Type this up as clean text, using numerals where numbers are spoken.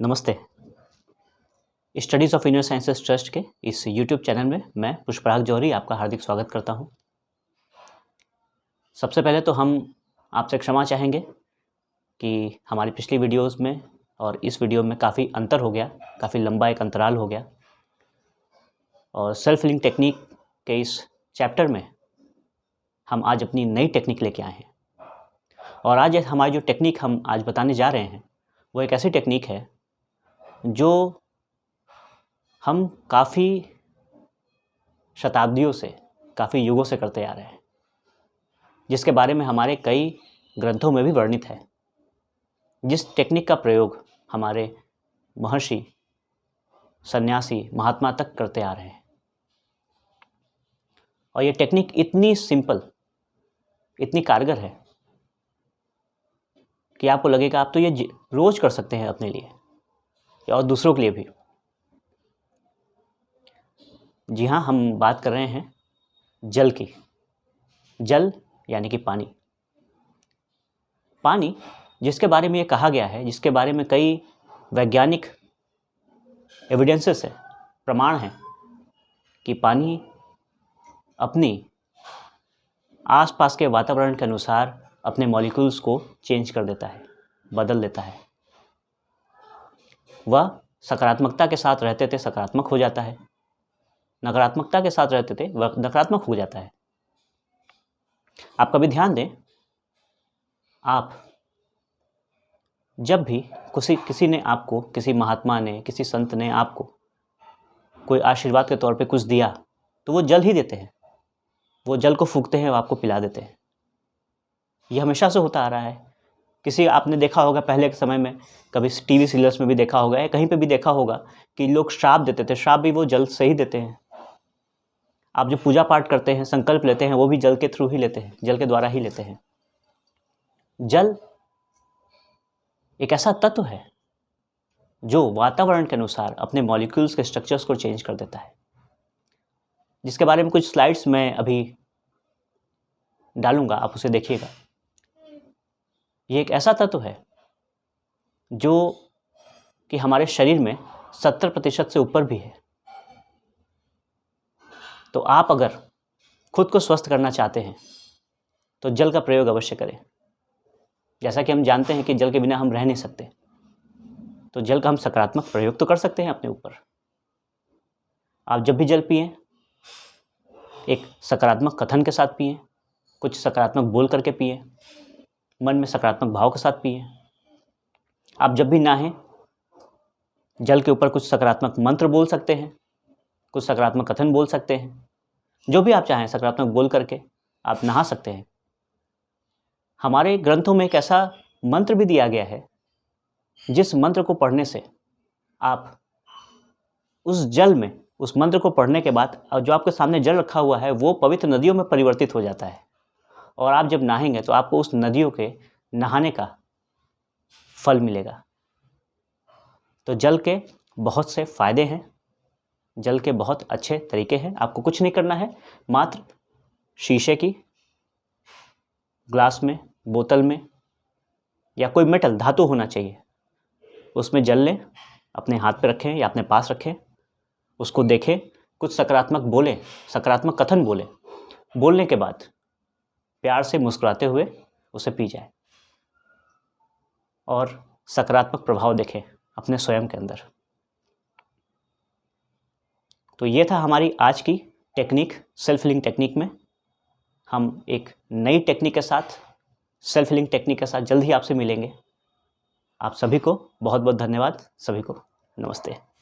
नमस्ते। Studies of inner sciences trust के इस यूट्यूब चैनल में मैं पुष्पराग जौहरी आपका हार्दिक स्वागत करता हूं। सबसे पहले तो हम आपसे क्षमा चाहेंगे कि हमारी पिछली वीडियोस में और इस वीडियो में काफ़ी अंतर हो गया, काफ़ी लंबा एक अंतराल हो गया। और सेल्फ लिंक टेक्निक के इस चैप्टर में हम आज अपनी नई टेक्निक लेके आए हैं। और आज हमारी जो टेक्निक हम आज बताने जा रहे हैं वो एक ऐसी टेक्निक है जो हम काफ़ी शताब्दियों से, काफ़ी युगों से करते आ रहे हैं, जिसके बारे में हमारे कई ग्रंथों में भी वर्णित है। जिस टेक्निक का प्रयोग हमारे महर्षि, सन्यासी, महात्मा तक करते आ रहे हैं। और ये टेक्निक इतनी सिंपल, इतनी कारगर है कि आपको लगेगा आप तो ये रोज़ कर सकते हैं अपने लिए और दूसरों के लिए भी। जी हाँ, हम बात कर रहे हैं जल की। जल यानी कि पानी। पानी जिसके बारे में ये कहा गया है, जिसके बारे में कई वैज्ञानिक एविडेंसेस है, प्रमाण हैं कि पानी अपनी आसपास के वातावरण के अनुसार अपने मॉलिक्यूल्स को चेंज कर देता है, बदल देता है। वह सकारात्मकता के साथ रहते थे सकारात्मक हो जाता है, नकारात्मकता के साथ रहते थे वह नकारात्मक हो जाता है। आप कभी ध्यान दें, आप जब भी किसी ने आपको, किसी महात्मा ने, किसी संत ने आपको कोई आशीर्वाद के तौर पे कुछ दिया तो वो जल ही देते हैं। वो जल को फूंकते हैं और आपको पिला देते हैं। ये हमेशा से होता आ रहा है। किसी आपने देखा होगा पहले के समय में, कभी टीवी सीरियल्स में भी देखा होगा या कहीं पे भी देखा होगा कि लोग श्राप देते थे। श्राप भी वो जल से ही देते हैं। आप जो पूजा पाठ करते हैं, संकल्प लेते हैं, वो भी जल के थ्रू ही लेते हैं, जल के द्वारा ही लेते हैं। जल एक ऐसा तत्व है जो वातावरण के अनुसार अपने मॉलिक्यूल्स के स्ट्रक्चर्स को चेंज कर देता है, जिसके बारे में कुछ स्लाइड्स मैं अभी डालूंगा, आप उसे देखिएगा। ये एक ऐसा तत्व है जो कि हमारे शरीर में 70% से ऊपर भी है। तो आप अगर खुद को स्वस्थ करना चाहते हैं तो जल का प्रयोग अवश्य करें। जैसा कि हम जानते हैं कि जल के बिना हम रह नहीं सकते, तो जल का हम सकारात्मक प्रयोग तो कर सकते हैं अपने ऊपर। आप जब भी जल पिएं, एक सकारात्मक कथन के साथ पिएं, कुछ सकारात्मक बोल करके पिएं, मन में सकारात्मक भाव के साथ पिएं। आप जब भी नहाएं, जल के ऊपर कुछ सकारात्मक मंत्र बोल सकते हैं, कुछ सकारात्मक कथन बोल सकते हैं, जो भी आप चाहें सकारात्मक बोल करके आप नहा सकते हैं। हमारे ग्रंथों में एक ऐसा मंत्र भी दिया गया है जिस मंत्र को पढ़ने से आप उस जल में, उस मंत्र को पढ़ने के बाद जो आपके सामने जल रखा हुआ है वो पवित्र नदियों में परिवर्तित हो जाता है। और आप जब नहाएंगे तो आपको उस नदियों के नहाने का फल मिलेगा। तो जल के बहुत से फ़ायदे हैं, जल के बहुत अच्छे तरीके हैं। आपको कुछ नहीं करना है, मात्र शीशे की ग्लास में, बोतल में या कोई मेटल, धातु होना चाहिए, उसमें जल लें, अपने हाथ पे रखें या अपने पास रखें, उसको देखें, कुछ सकारात्मक बोलें, सकारात्मक कथन बोलें। बोलने के बाद प्यार से मुस्कुराते हुए उसे पी जाए और सकारात्मक प्रभाव देखें अपने स्वयं के अंदर। तो ये था हमारी आज की टेक्निक, सेल्फ लिंक टेक्निक में। हम एक नई टेक्निक के साथ, सेल्फ लिंक टेक्निक के साथ जल्द ही आपसे मिलेंगे। आप सभी को बहुत बहुत धन्यवाद। सभी को नमस्ते।